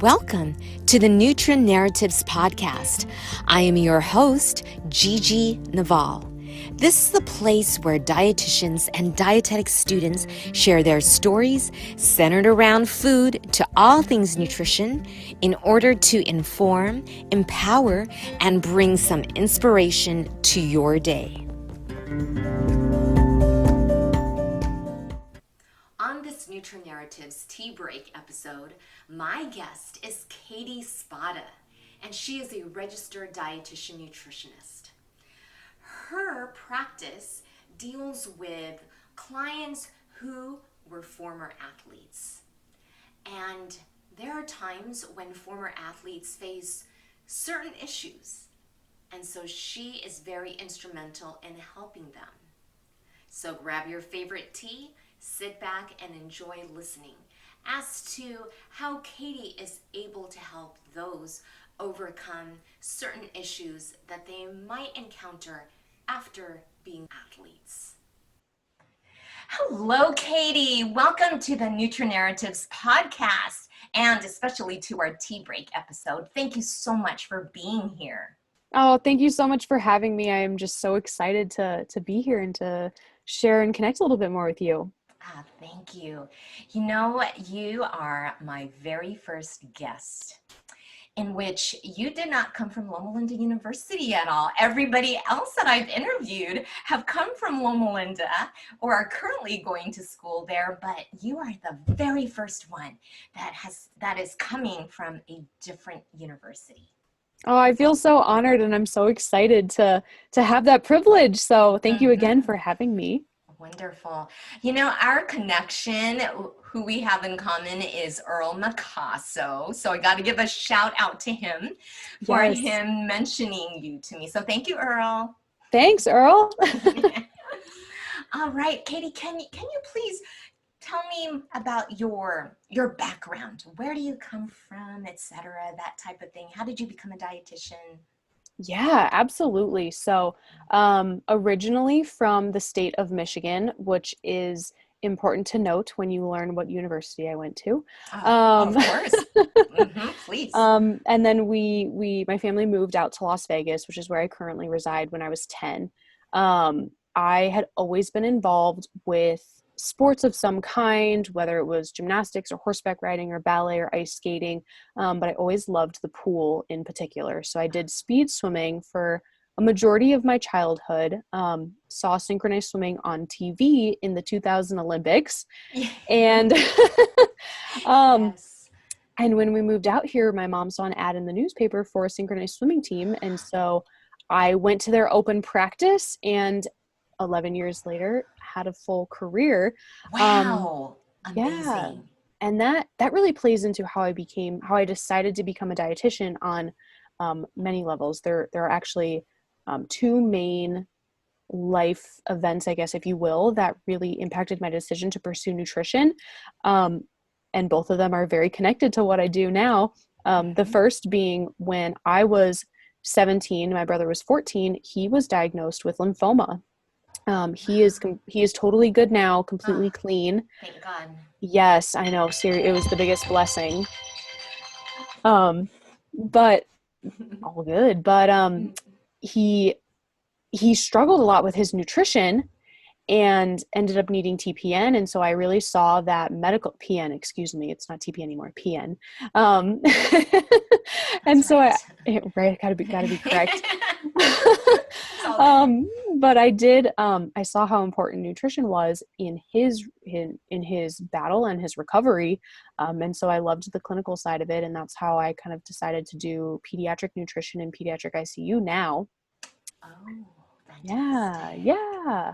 Welcome to the Nutra Narratives podcast. I am your host, Gigi Naval. This is the place where dietitians and dietetic students share their stories centered around food to all things nutrition in order to inform, empower, and bring some inspiration to your day. On this Nutra Narratives tea break episode, my guest is Katie Spada, and she is a registered dietitian nutritionist. Her practice deals with clients who were former athletes. And there are times when former athletes face certain issues. And so she is very instrumental in helping them. So grab your favorite tea, sit back and enjoy listening as to how Katie is able to help those overcome certain issues that they might encounter after being athletes. Hello, Katie. Welcome to the Nutra Narratives podcast, and especially to our tea break episode. Thank you so much for being here. Oh, thank you so much for having me. I am just so excited to be here and to share and connect a little bit more with you. Thank you. You know, you are my very first guest, in which you did not come from Loma Linda University at all. Everybody else that I've interviewed have come from Loma Linda or are currently going to school there, but you are the very first one that is coming from a different university. Oh, I feel so honored and I'm so excited to have that privilege. So thank you again for having me. Wonderful. You know, our connection, who we have in common, is Earl Macasso. So I got to give a shout out to him for him mentioning you to me. So thank you, Earl. Thanks, Earl. All right, Katie, can you please tell me about your background? Where do you come from, etc., that type of thing? How did you become a dietitian? Yeah, absolutely. So originally from the state of Michigan, which is important to note when you learn what university I went to. Of course. Please. And then my family moved out to Las Vegas, which is where I currently reside, when I was 10. I had always been involved with sports of some kind, whether it was gymnastics or horseback riding or ballet or ice skating. But I always loved the pool in particular. So I did speed swimming for a majority of my childhood, saw synchronized swimming on TV in the 2000 Olympics. And, Yes. And when we moved out here, my mom saw an ad in the newspaper for a synchronized swimming team. And so I went to their open practice, and 11 years later had a full career. Wow. Amazing. Yeah. And that really plays into how I decided to become a dietitian on many levels. There are actually two main life events, I guess, if you will, that really impacted my decision to pursue nutrition. And both of them are very connected to what I do now. The first being when I was 17, my brother was 14, he was diagnosed with lymphoma. He is totally good now, completely clean. Thank God. Yes, I know. It was the biggest blessing. But all good. But he struggled a lot with his nutrition and ended up needing TPN. And so I really saw that medical PN, excuse me, it's not TPN anymore, PN. And so right. Gotta be correct. But I saw how important nutrition was in his battle and his recovery. And so I loved the clinical side of it. And that's how I kind of decided to do pediatric nutrition and pediatric ICU now. Oh, fantastic. Yeah.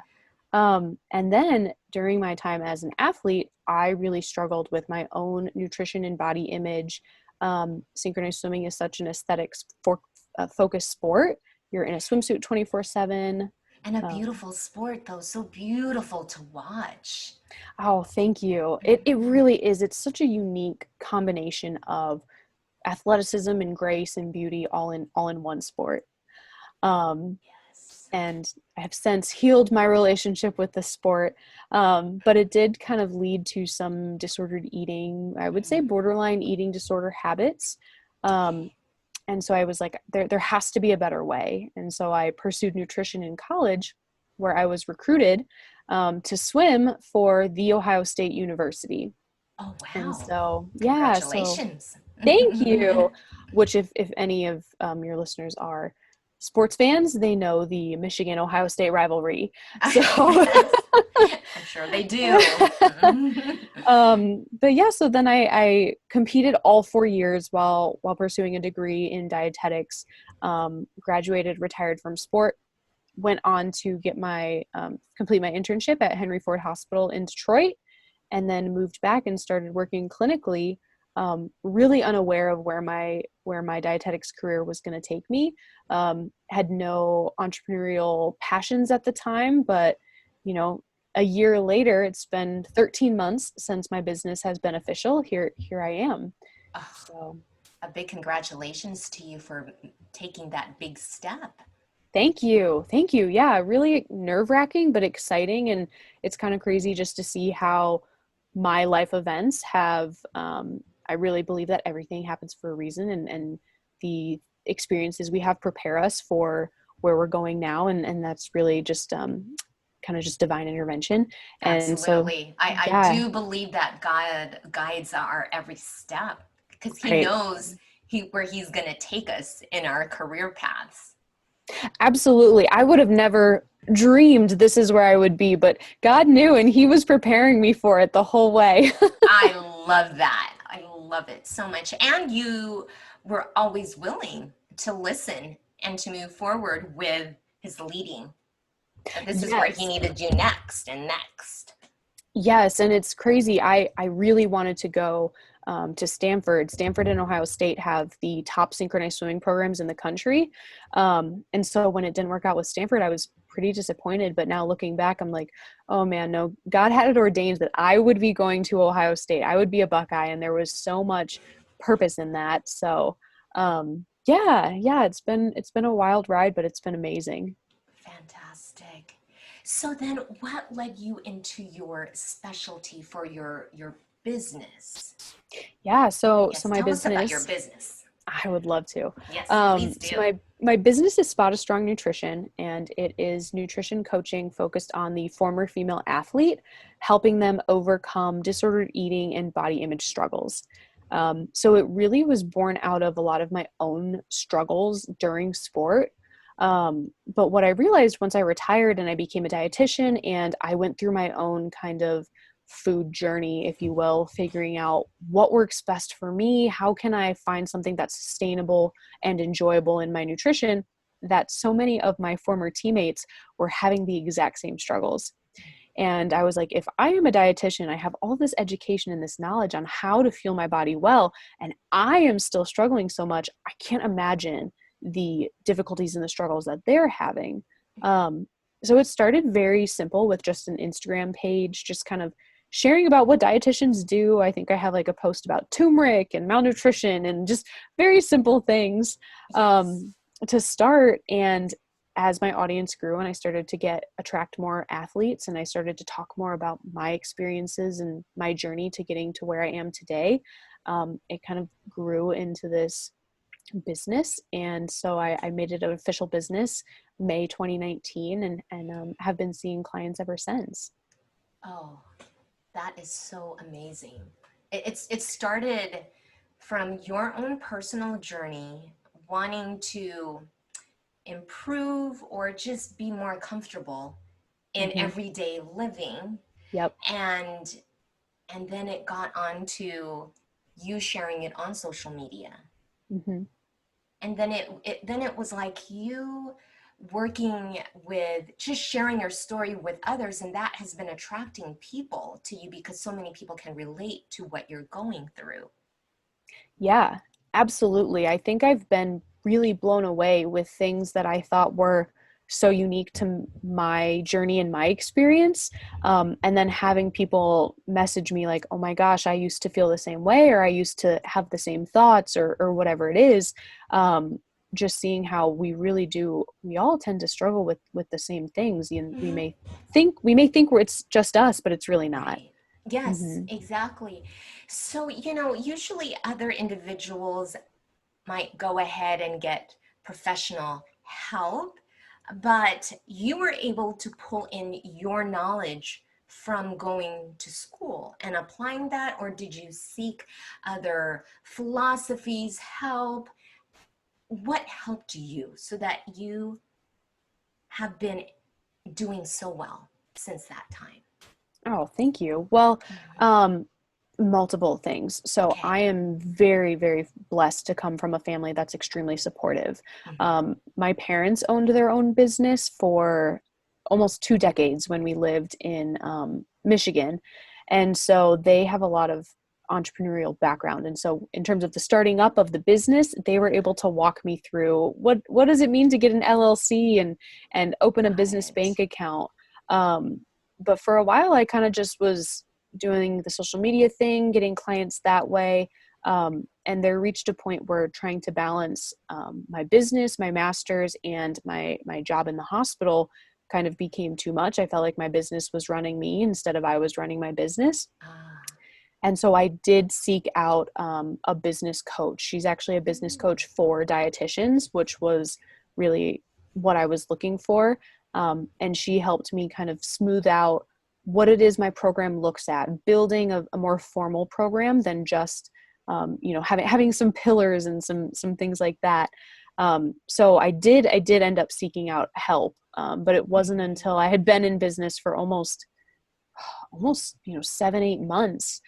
And then during my time as an athlete, I really struggled with my own nutrition and body image. Synchronized swimming is such an aesthetics focused sport. You're in a swimsuit 24/7. And a beautiful sport, though, so beautiful to watch. Oh, thank you. It really is. It's such a unique combination of athleticism and grace and beauty all in one sport. Yes. and I have since healed my relationship with the sport. But it did kind of lead to some disordered eating, I would say borderline eating disorder habits. Okay. And so I was like, there has to be a better way. And so I pursued nutrition in college, where I was recruited to swim for the Ohio State University. Oh, And wow. so, yeah, so Congratulations. thank you. Which, if any of your listeners are sports fans, they know the Michigan Ohio State rivalry. So, Yes, I'm sure they do. but yeah, so then I competed all 4 years while pursuing a degree in dietetics. Graduated, retired from sport, went on to get my complete my internship at Henry Ford Hospital in Detroit, and then moved back and started working clinically, really unaware of where my dietetics career was going to take me. Had no entrepreneurial passions at the time, but a year later, it's been 13 months since my business has been official. Here I am. Oh, So a big congratulations to you for taking that big step. thank you. Thank you. Yeah, really nerve-wracking, but exciting. And it's kind of crazy just to see how my life events have, I really believe that everything happens for a reason, and the experiences we have prepare us for where we're going now. And that's really just kind of just divine intervention. And so, Absolutely. I yeah, do believe that God guides our every step because he right. knows where he's going to take us in our career paths. Absolutely. I would have never dreamed this is where I would be, but God knew, and he was preparing me for it the whole way. I love that. I love it so much. And you were always willing to listen and to move forward with his leading. That this is where he Yes. needed you next and next. Yes, and it's crazy. I really wanted to go to Stanford. Stanford and Ohio State have the top synchronized swimming programs in the country. And so when it didn't work out with Stanford, I was pretty disappointed. But now looking back, I'm like, oh man, no, God had it ordained that I would be going to Ohio State. I would be a Buckeye, and there was so much purpose in that. So yeah, it's been a wild ride, but it's been amazing. Fantastic. So then what led you into your specialty for your business? Yeah, so Yes, my tell us about your business, business. I would love to. Yes, please So do. my business is Spada Strong Nutrition, and it is nutrition coaching focused on the former female athlete, helping them overcome disordered eating and body image struggles. So it really was born out of a lot of my own struggles during sport. But what I realized once I retired and I became a dietitian, and I went through my own kind of food journey, if you will, figuring out what works best for me. How can I find something that's sustainable and enjoyable in my nutrition? That so many of my former teammates were having the exact same struggles. And I was like, if I am a dietitian, I have all this education and this knowledge on how to fuel my body well, and I am still struggling so much, I can't imagine the difficulties and the struggles that they're having. So it started very simple with just an Instagram page, just kind of sharing about what dietitians do. I think I have like a post about turmeric and malnutrition and just very simple things Yes. to start. And as my audience grew and I started to attract more athletes, and I started to talk more about my experiences and my journey to getting to where I am today, it kind of grew into this business. And so I made it an official business May 2019, and have been seeing clients ever since. Oh, that is so amazing. It started from your own personal journey, wanting to improve or just be more comfortable in Hmm. everyday living, Yep. and then it got on to you sharing it on social media, Hmm. and then it was like you working with just sharing your story with others, and that has been attracting people to you because so many people can relate to what you're going through. Yeah, absolutely. I think I've been really blown away with things that I thought were so unique to my journey and my experience. And then having people message me like, oh my gosh, I used to feel the same way, or I used to have the same thoughts, or whatever it is. just seeing how we all tend to struggle with the same things. And we Mhm. may think it's just us, but it's really not. Right. Yes, Hmm. exactly. So, usually other individuals might go ahead and get professional help, but you were able to pull in your knowledge from going to school and applying that, or did you seek other philosophies, help? What helped you so that you have been doing so well since that time? Oh, thank you. Well, multiple things. So I Okay. am very, very blessed to come from a family that's extremely supportive. Mhm. My parents owned their own business for almost 2 decades when we lived in Michigan. And so they have a lot of entrepreneurial background. And so in terms of the starting up of the business, they were able to walk me through what does it mean to get an LLC and open a Got business it. bank account. But for a while, I kind of just was doing the social media thing, getting clients that way. And there reached a point where trying to balance my business, my master's, and my job in the hospital kind of became too much. I felt like my business was running me instead of I was running my business. Ah. And so I did seek out a business coach. She's actually a business Mm. coach for dietitians, which was really what I was looking for. And she helped me kind of smooth out what it is my program looks at, building a more formal program than just having some pillars and some things like that. So I did end up seeking out help, but it wasn't Mhm. until I had been in business for almost 7-8 months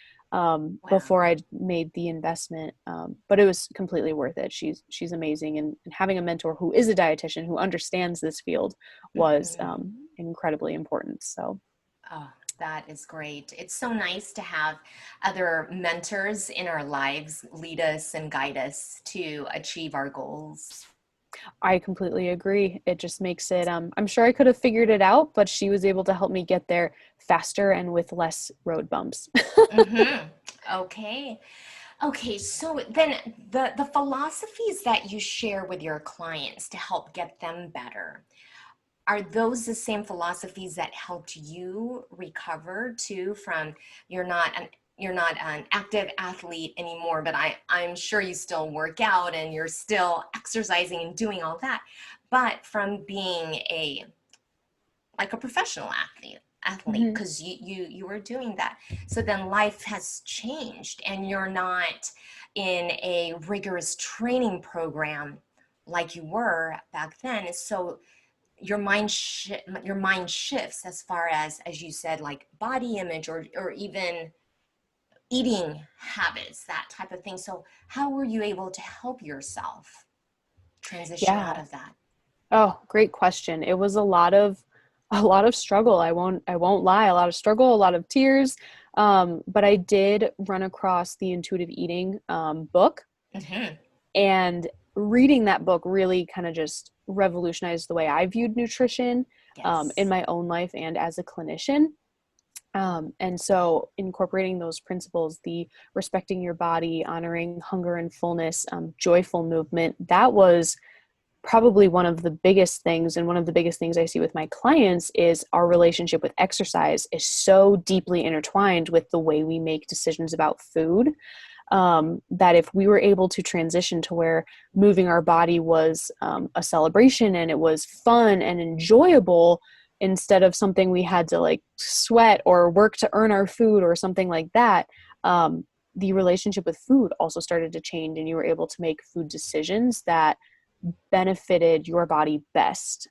before Wow. I made the investment. But it was completely worth it. She's amazing, and having a mentor who is a dietitian who understands this field was Mhm. incredibly important. So Oh, that is great. It's so nice to have other mentors in our lives lead us and guide us to achieve our goals. I completely agree. It just makes it. I'm sure I could have figured it out, but she was able to help me get there faster and with less road bumps. Mm-hmm. Okay. Okay, so then the philosophies that you share with your clients to help get them better, are those the same philosophies that helped you recover too from you're not an active athlete anymore, but I'm sure you still work out and you're still exercising and doing all that. But from being a like a professional athlete Mhm. because you were doing that, so then life has changed and you're not in a rigorous training program like you were back then, so your mind shifts as far as you said, like body image or even eating habits, that type of thing. So how were you able to help yourself transition out Yeah. of that? Oh, great question. It was a lot of struggle. I won't lie, a lot of struggle, a lot of tears. But I did run across the intuitive eating book, Hmm. and reading that book really kind of just revolutionized the way I viewed nutrition in Yes. my own life and as a clinician. And so incorporating those principles, the respecting your body, honoring hunger and fullness, joyful movement, that was probably one of the biggest things, and one of the biggest things I see with my clients is our relationship with exercise is so deeply intertwined with the way we make decisions about food, that if we were able to transition to where moving our body was a celebration and it was fun and enjoyable instead of something we had to like sweat or work to earn our food or something like that, the relationship with food also started to change, and you were able to make food decisions that benefited your body best.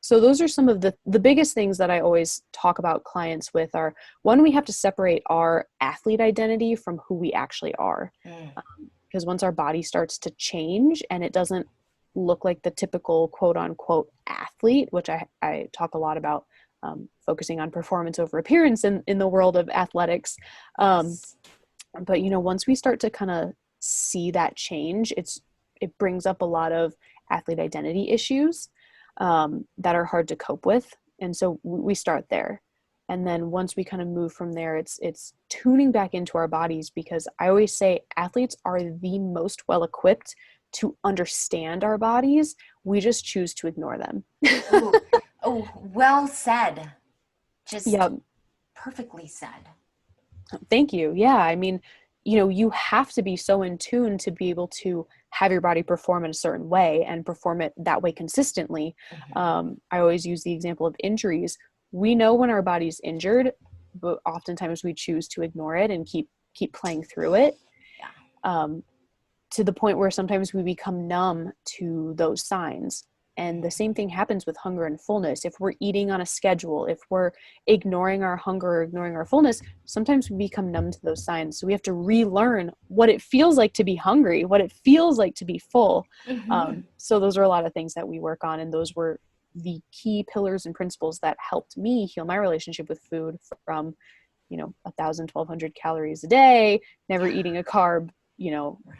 So those are some of the biggest things that I always talk about clients with are, one, we have to separate our athlete identity from who we actually are. Mm. Because once our body starts to change and it doesn't look like the typical quote unquote athlete, which I talk a lot about, focusing on performance over appearance in the world of athletics. Um, Yes. but once we start to kind of see that change, it brings up a lot of athlete identity issues that are hard to cope with, and so we start there. And then once we kind of move from there, it's tuning back into our bodies, because I always say athletes are the most well equipped to understand our bodies. We just choose to ignore them. Oh, oh, well said. Just Yeah. perfectly said. Thank you. Yeah. I mean, you have to be so in tune to be able to have your body perform in a certain way and perform it that way consistently. I always use the example of injuries. We know when our body's injured, but oftentimes we choose to ignore it and keep playing through it. Yeah. To the point where sometimes we become numb to those signs. And the same thing happens with hunger and fullness. If we're eating on a schedule, if we're ignoring our hunger or ignoring our fullness, sometimes we become numb to those signs. So we have to relearn what it feels like to be hungry, what it feels like to be full. So those are a lot of things that we work on. And those were the key pillars and principles that helped me heal my relationship with food from, 1,000, 1,200 calories a day, never eating a carb,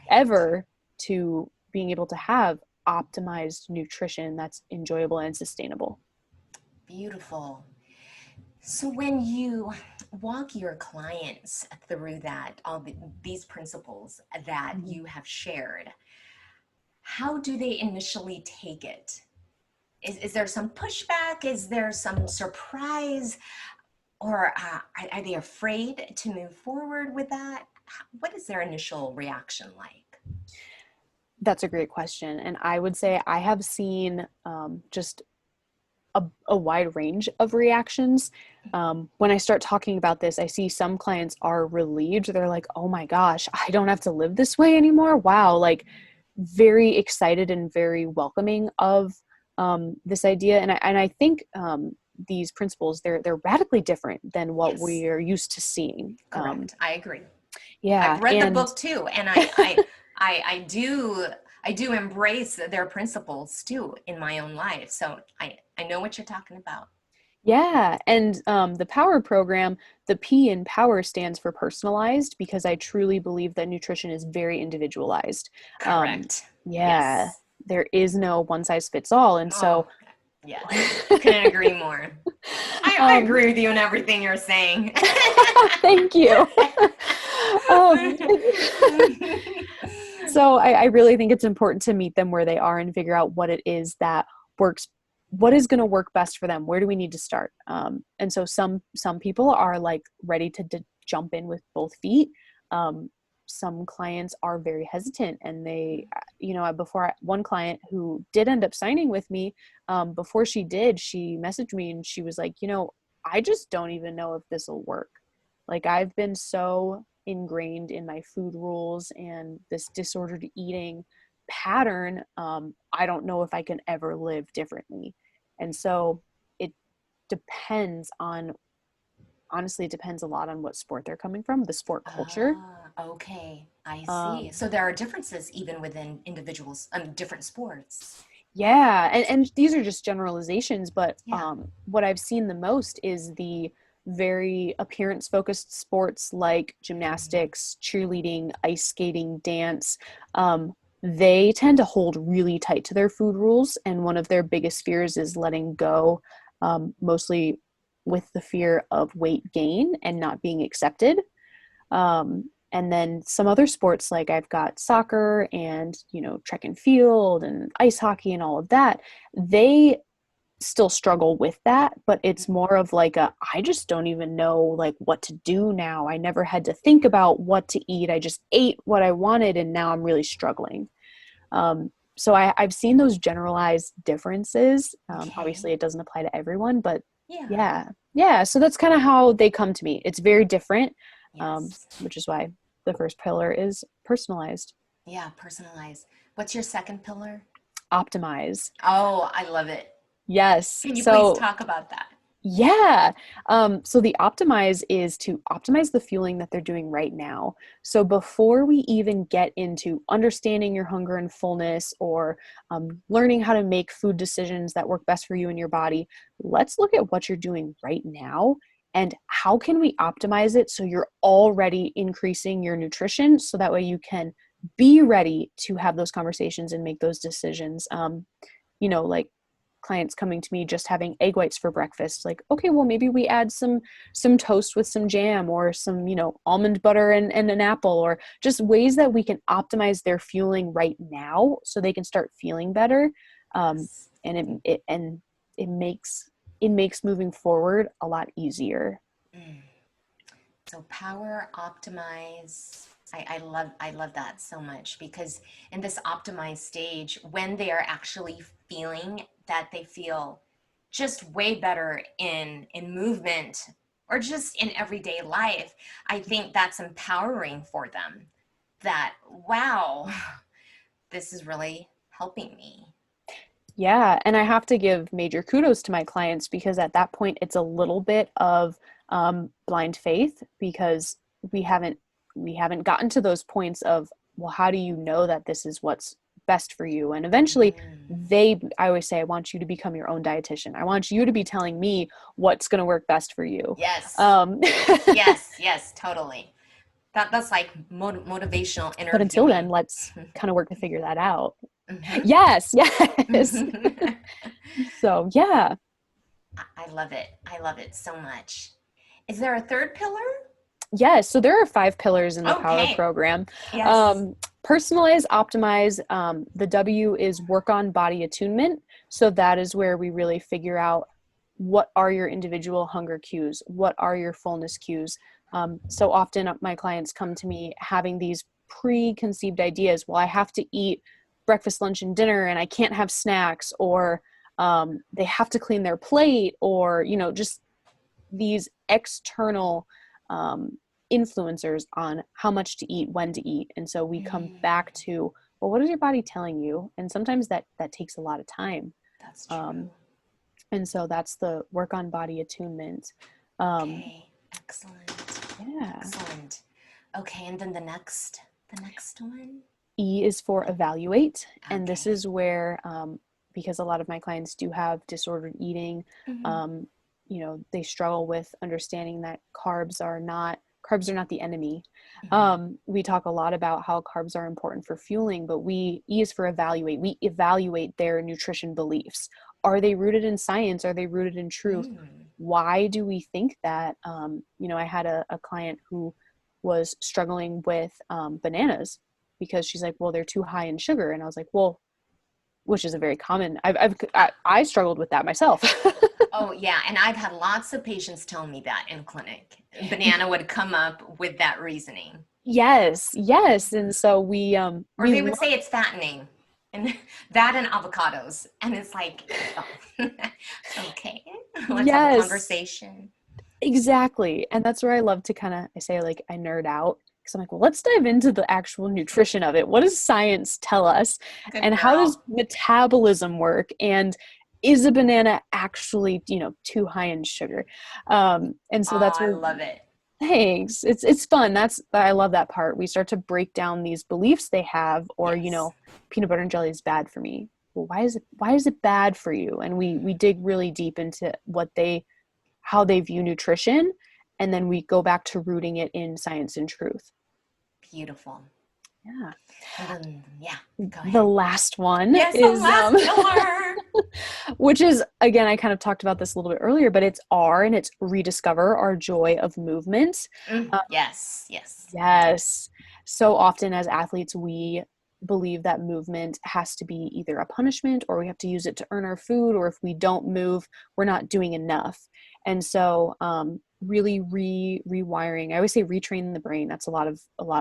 ever, to being able to have optimized nutrition that's enjoyable and sustainable. Beautiful. So when you walk your clients through that, these principles that you have shared, how do they initially take it? Is there some pushback? Is there some surprise? Or are they afraid to move forward with that? What is their initial reaction like? That's a great question. And I would say I have seen just a wide range of reactions. When I start talking about this, I see some clients are relieved. They're like, oh my gosh, I don't have to live this way anymore. Wow. Like, very excited and very welcoming of this idea. And I think these principles, they're radically different than what we are used to seeing. Correct. I agree. Yeah. I've read the book too, and I do embrace their principles too in my own life. So I know what you're talking about. Yeah. And the POWER program, the P in POWER stands for personalized, because I truly believe that nutrition is very individualized. Correct. Yeah. Yes. There is no one size fits all. And so, yes, couldn't agree more. I agree with you in everything you're saying. Thank you. So I really think it's important to meet them where they are and figure out what it is that works, what is going to work best for them. Where do we need to start? And so some people are like ready to jump in with both feet. Some clients are very hesitant, and they, one client who did end up signing with me, before she did, she messaged me and she was like, I just don't even know if this will work. Like, I've been so ingrained in my food rules and this disordered eating pattern. I don't know if I can ever live differently. And so it depends a lot on what sport they're coming from, the sport culture. Okay, I see. So there are differences even within individuals, different sports. Yeah, and these are just generalizations, but what I've seen the most is the very appearance focused sports like gymnastics, cheerleading, ice skating, dance. They tend to hold really tight to their food rules, and one of their biggest fears is letting go, mostly with the fear of weight gain and not being accepted. And then some other sports, like I've got soccer and, track and field and ice hockey and all of that, they still struggle with that, but it's more of like I just don't even know like what to do now. I never had to think about what to eat. I just ate what I wanted, and now I'm really struggling. So I've seen those generalized differences. Obviously it doesn't apply to everyone, but yeah. So that's kind of how they come to me. It's very different, which is why the first pillar is personalized. Yeah, personalized. What's your second pillar? Optimize. Oh, I love it. Yes. Can you please talk about that? Yeah. So the optimize is to optimize the fueling that they're doing right now. So before we even get into understanding your hunger and fullness, or learning how to make food decisions that work best for you and your body, let's look at what you're doing right now and how can we optimize it so you're already increasing your nutrition, so that way you can be ready to have those conversations and make those decisions. Like clients coming to me just having egg whites for breakfast. Like, okay, well, maybe we add some toast with some jam, or some, almond butter and an apple, or just ways that we can optimize their fueling right now so they can start feeling better. And it makes moving forward a lot easier. So power optimize. I love that so much, because in this optimized stage, when they are actually feeling that they feel just way better in movement or just in everyday life, I think that's empowering for them. That, wow, this is really helping me. Yeah, and I have to give major kudos to my clients, because at that point it's a little bit of blind faith, because we haven't gotten to those points of, well, how do you know that this is what's best for you? And eventually I always say, I want you to become your own dietitian. I want you to be telling me what's going to work best for you. Yes. Yes, totally. That's like motivational interviewing. But until then, let's kind of work to figure that out. Yes. So, yeah. I love it. I love it so much. Is there a third pillar? Yes. So there are 5 pillars in the Power program. Yes. Personalize, optimize. The W is work on body attunement. So that is where we really figure out, what are your individual hunger cues? What are your fullness cues? So often my clients come to me having these preconceived ideas. Well, I have to eat breakfast, lunch, and dinner, and I can't have snacks, or they have to clean their plate, or, just these external influencers on how much to eat, when to eat. And so we come back to, well, what is your body telling you? And sometimes that takes a lot of time. That's true. And so that's the work on body attunement. Okay, excellent. Yeah. Excellent. Okay, and then the next one? E is for evaluate. Okay. And this is where, because a lot of my clients do have disordered eating, they struggle with understanding that carbs are not the enemy. We talk a lot about how carbs are important for fueling, but E is for evaluate. We evaluate their nutrition beliefs. Are they rooted in science? Are they rooted in truth? Why do we think that? I had a client who was struggling with bananas, because she's like, well, they're too high in sugar. And I was like, well, which is a very common, I struggled with that myself. Oh yeah. And I've had lots of patients tell me that in clinic. Banana would come up with that reasoning. Yes. And so or they would say it's fattening, and that and avocados. And it's like, oh. Okay, let's have a conversation. Exactly. And that's where I love to I say, like, I nerd out, because I'm like, well, let's dive into the actual nutrition of it. What does science tell us? How does metabolism work? And is a banana actually, too high in sugar? And so that's where I love it. Thanks. It's fun. I love that part. We start to break down these beliefs they have, or, peanut butter and jelly is bad for me. Well, why is it bad for you? And we dig really deep into how they view nutrition, and then we go back to rooting it in science and truth. Beautiful. Yeah. Go ahead. The last one is the last pillar. Which is, again, I kind of talked about this a little bit earlier, but it's R, and it's rediscover our joy of movement. Yes. So often as athletes, we believe that movement has to be either a punishment, or we have to use it to earn our food, or if we don't move, we're not doing enough. And so really rewiring, I always say retrain the brain. That's a lot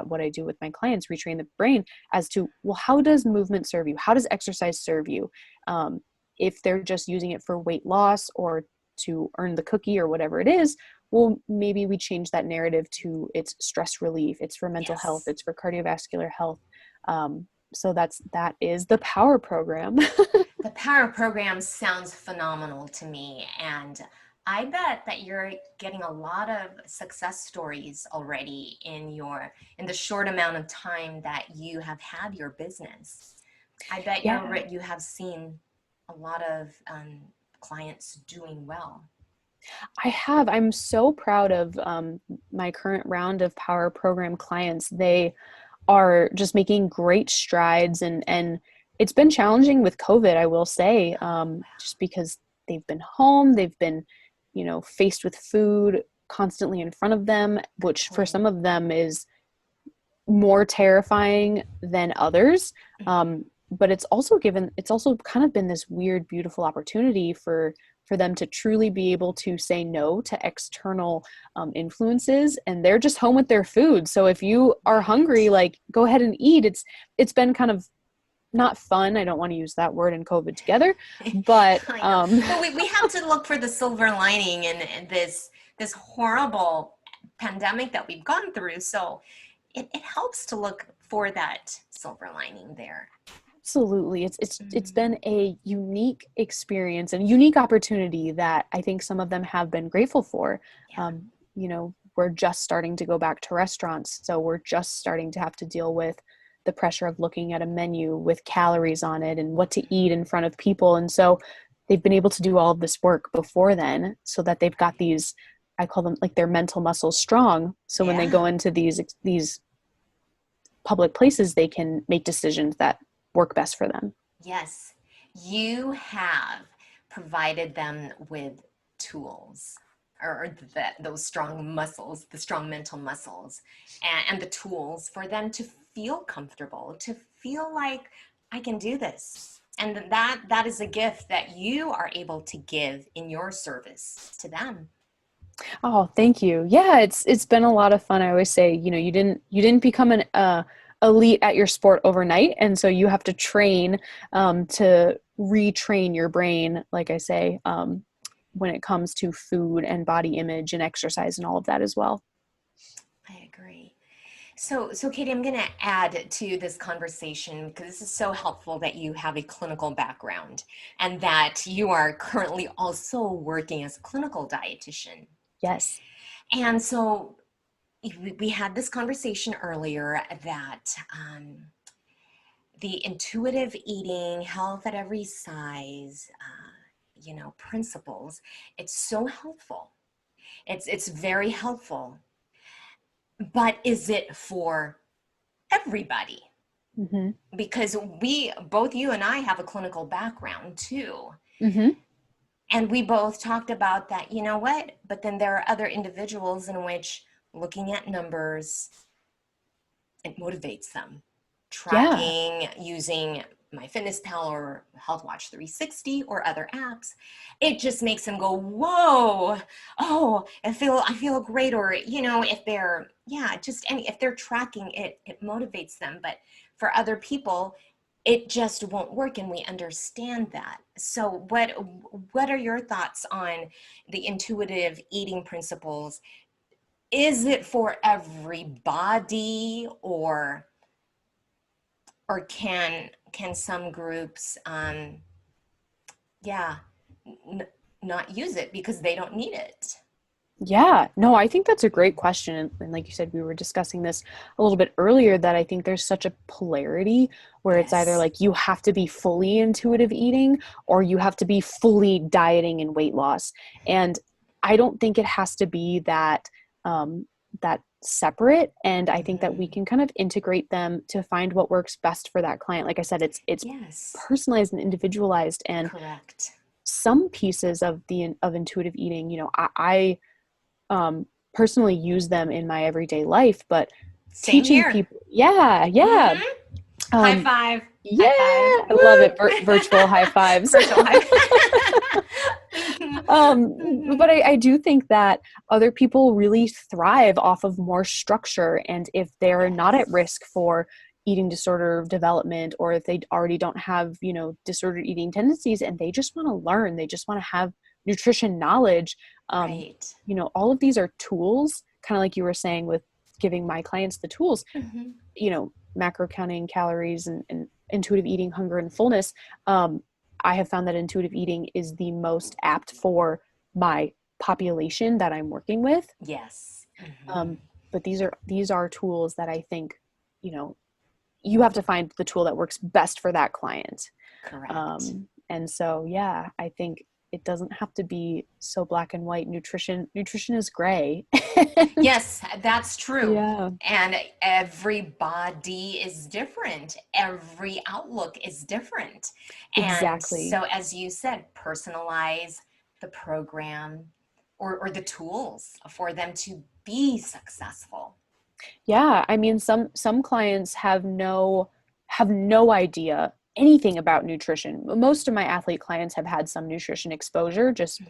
what I do with my clients, retrain the brain as to, well, how does movement serve you? How does exercise serve you? If they're just using it for weight loss or to earn the cookie or whatever it is, well, maybe we change that narrative to it's stress relief, it's for mental health, it's for cardiovascular health. So that is the Power program. The Power program sounds phenomenal to me, and I bet that you're getting a lot of success stories already in the short amount of time that you have had your business. I bet you have seen a lot of clients doing well. I have. I'm so proud of my current round of Power program clients. They are just making great strides, and it's been challenging with COVID, I will say, just because they've been home, they've been, faced with food constantly in front of them, which for some of them is more terrifying than others. But it's also kind of been this weird, beautiful opportunity for them to truly be able to say no to external influences, and they're just home with their food. So if you are hungry, like, go ahead and eat. It's been kind of not fun. I don't want to use that word and COVID together, but but we have to look for the silver lining in this horrible pandemic that we've gone through. So it helps to look for that silver lining there. Absolutely. It's been a unique experience and unique opportunity that I think some of them have been grateful for. Yeah. We're just starting to go back to restaurants, so we're just starting to have to deal with the pressure of looking at a menu with calories on it and what to eat in front of people. And so they've been able to do all of this work before then, so that they've got these, I call them like their mental muscles strong. So when they go into these public places, they can make decisions that work best for them. Yes. You have provided them with tools, or those strong muscles, the strong mental muscles, and the tools for them to feel comfortable, to feel like, I can do this. And that is a gift that you are able to give in your service to them. Oh, thank you. Yeah, it's been a lot of fun. I always say, you didn't become an elite at your sport overnight, and so you have to train to retrain your brain, like I say, when it comes to food and body image and exercise and all of that as well. I agree. So Katie, I'm going to add to this conversation, because this is so helpful, that you have a clinical background and that you are currently also working as a clinical dietitian. Yes. And so we had this conversation earlier that the intuitive eating, health at every size, principles, it's so helpful. It's very helpful. But is it for everybody? Mm-hmm. Because both you and I have a clinical background too. Mm-hmm. And we both talked about that, but then there are other individuals in which looking at numbers, it motivates them. Tracking, using MyFitnessPal or HealthWatch 360 or other apps, it just makes them go, whoa, oh, I feel great. Or, if they're, if they're tracking it, it motivates them. But for other people, it just won't work, and we understand that. So what are your thoughts on the intuitive eating principles? Is it for everybody, or can some groups not use it because they don't need it? Yeah, no, I think that's a great question. And like you said, we were discussing this a little bit earlier, that I think there's such a polarity where it's either like you have to be fully intuitive eating or you have to be fully dieting and weight loss. And I don't think it has to be that separate. And I think that we can kind of integrate them to find what works best for that client. Like I said, it's personalized and individualized. And correct. Some pieces of intuitive eating, I personally use them in my everyday life, but Same teaching here. people, yeah. High five. Yeah, high five. I love it. Virtual high fives. Virtual high But I do think that other people really thrive off of more structure, and if they're not at risk for eating disorder development, or if they already don't have, disordered eating tendencies, and they just want to learn, they just want to have nutrition knowledge. Right. All of these are tools, kind of like you were saying with giving my clients the tools, macro counting, calories, and intuitive eating, hunger and fullness. I have found that intuitive eating is the most apt for my population that I'm working with. Yes. But these are tools that I think, you have to find the tool that works best for that client. Correct. And so, yeah, I think it doesn't have to be so black and white. Nutrition is gray. Yes, that's true. Yeah, And every body is different. Every outlook is different. And exactly. so, as you said, personalize the program or the tools for them to be successful. Yeah, I mean, some clients have no idea anything about nutrition. Most of my athlete clients have had some nutrition exposure just Mhm.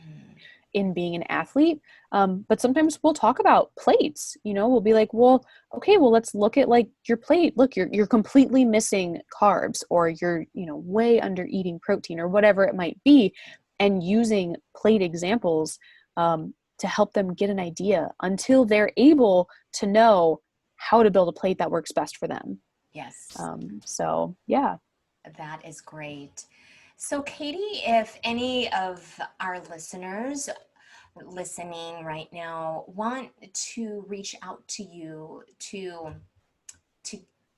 in being an athlete. But sometimes we'll talk about plates. We'll be like, well, okay, well, let's look at like your plate. Look, you're completely missing carbs, or you're way under eating protein, or whatever it might be, and using plate examples to help them get an idea until they're able to know how to build a plate that works best for them. Yes, So yeah. that is great. So, Katie, if any of our listeners listening right now want to reach out to you to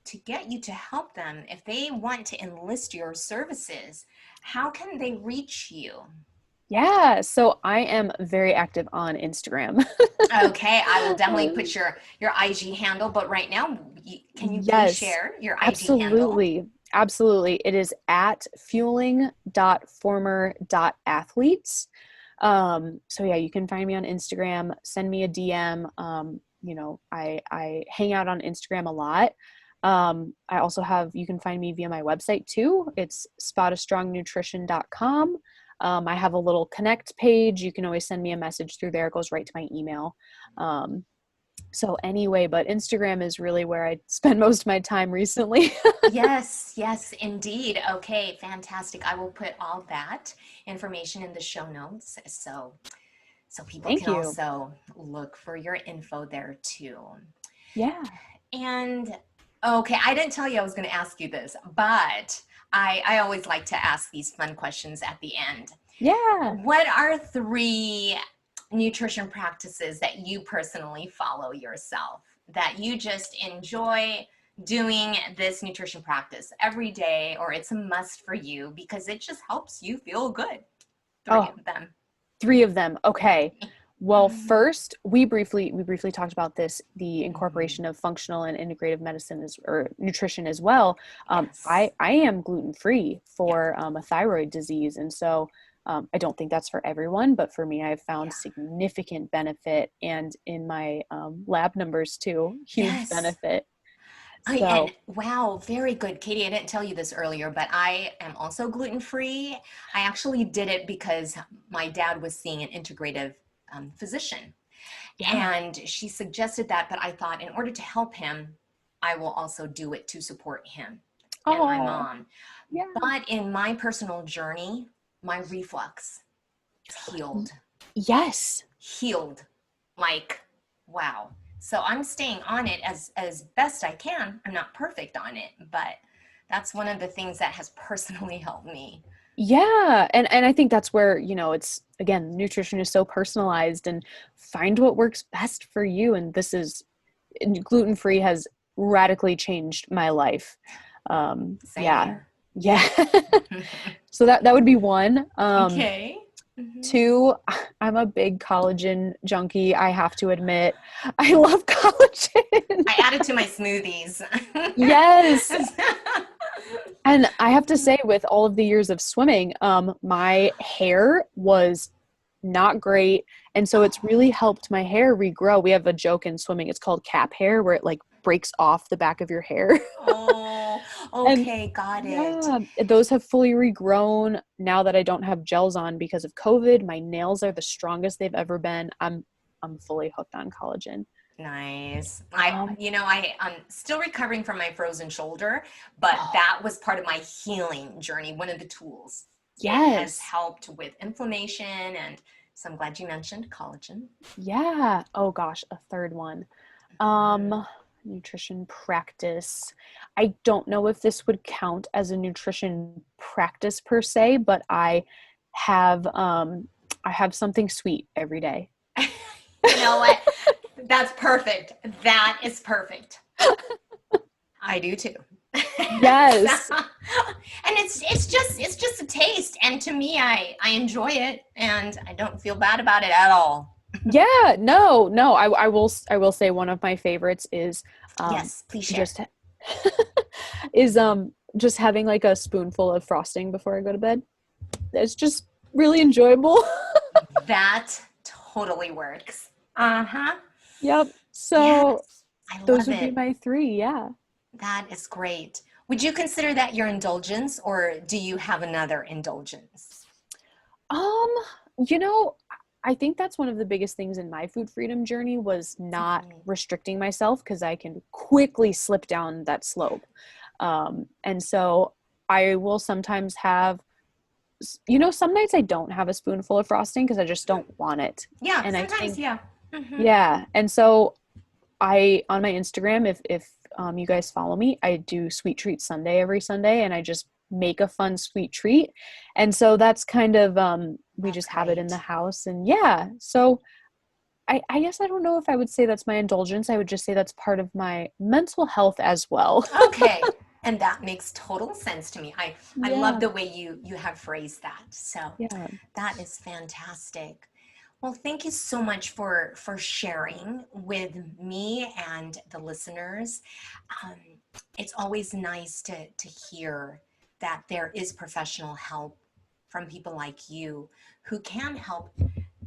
to get you to help them, if they want to enlist your services, how can they reach you? Yeah, so I am very active on Instagram. Okay, I will definitely put your IG handle, but right now, can you please Yes, share your IG handle? absolutely. Absolutely. It is at fueling.former.athletes. So yeah, you can find me on Instagram, send me a DM. I hang out on Instagram a lot. I also you can find me via my website too. It's spadastrongnnutrition.com. I have a little connect page. You can always send me a message through there. It goes right to my email. So anyway, but Instagram is really where I spend most of my time recently. Yes, yes, indeed. Okay, fantastic. I will put all that information in the show notes so people Thank can you. also look for your info there too. Yeah. And okay, I didn't tell you I was going to ask you this, but I always like to ask these fun questions at the end. Yeah. What are three nutrition practices that you personally follow yourself, that you just enjoy doing this nutrition practice every day, or it's a must for you because it just helps you feel good? Three Oh, of them. three of them. Okay. Well, first, we briefly talked about this, the Mhm. incorporation of functional and integrative medicine or nutrition as well. Yes. I am gluten free Yeah. for a thyroid disease, and so I don't think that's for everyone, but for me, I've found Yeah. significant benefit, and in my lab numbers too, huge Yes. benefit. And So wow, very good. Katie, I didn't tell you this earlier, but I am also gluten free. I actually did it because my dad was seeing an integrative physician, yeah. and she suggested that. But I thought, in order to help him, I will also do it to support him and my Oh, mom. yeah. But in my personal journey, my reflux is Yes. healed, like wow. So I'm staying on it as best I can. I'm not perfect on it, but that's one of the things that has personally helped me. Yeah. And I think that's where, it's again, nutrition is so personalized, and find what works best for you. And gluten free has radically changed my life. Same Yeah. here. Yeah. So that would be one. Okay. Mhm. Two, I'm a big collagen junkie, I have to admit. I love collagen. I added to my smoothies. Yes. And I have to say, with all of the years of swimming, my hair was not great. And so it's really helped my hair regrow. We have a joke in swimming. It's called cap hair, where it like breaks off the back of your hair. Oh, And okay, got it. yeah, those have fully regrown now that I don't have gels on because of COVID. My nails are the strongest they've ever been. I'm fully hooked on collagen. Nice. Um, I'm still recovering from my frozen shoulder, but oh, that was part of my healing journey, one of the tools. It has yes. helped with inflammation, and so I'm glad you mentioned collagen. Yeah. Oh gosh, a third one. Mhm. Um, nutrition practice. I don't know if this would count as a nutrition practice per se, but have I have something sweet every day. You know what? That's perfect. That is perfect. I do too. So, Yes. And it's just a taste, and to me, I enjoy it, and I don't feel bad about it at all. Yeah, no, I will say one of my favorites is Yes, please share. just is just having like a spoonful of frosting before I go to bed. It's just really enjoyable. That totally works. Uh-huh. Yep. So Yes, I those love would be it. my three, yeah. That is great. Would you consider that your indulgence, or do you have another indulgence? Um, you know, I think that's one of the biggest things in my food freedom journey was not Mhm. restricting myself because I can quickly slip down that slope. And so I will sometimes have, some nights I don't have a spoonful of frosting because I just don't want it. Yeah, And I sometimes, think, yeah. Hmm. yeah. And so on my Instagram, if you guys follow me, I do Sweet Treat Sunday every Sunday, and I just make a fun sweet treat. And so that's kind of we That's just have it in the great. house, and yeah. So I guess I don't know if I would say that's my indulgence. I would just say that's part of my mental health as well. Okay. And that makes total sense to me. I love Yeah, the way you have phrased that. So yeah. that is fantastic. Well, thank you so much for sharing with me and the listeners. Um, it's always nice to hear that there is professional help from people like you who can help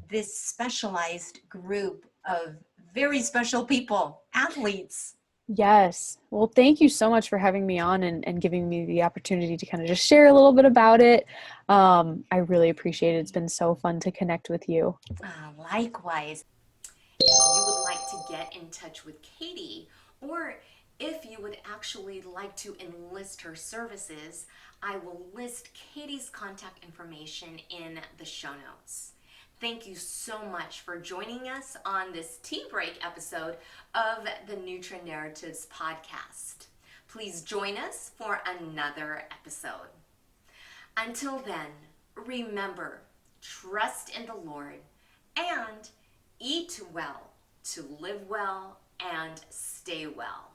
this specialized group of very special people, athletes. Yes. Well, thank you so much for having me on and giving me the opportunity to kind of just share a little bit about it. I really appreciate it. It's been so fun to connect with you. Likewise. If you would like to get in touch with Katie, or if you would actually like to enlist her services, I will list Katie's contact information in the show notes. Thank you so much for joining us on this tea break episode of the Nutra Narratives podcast. Please join us for another episode. Until then, remember, trust in the Lord and eat well to live well and stay well.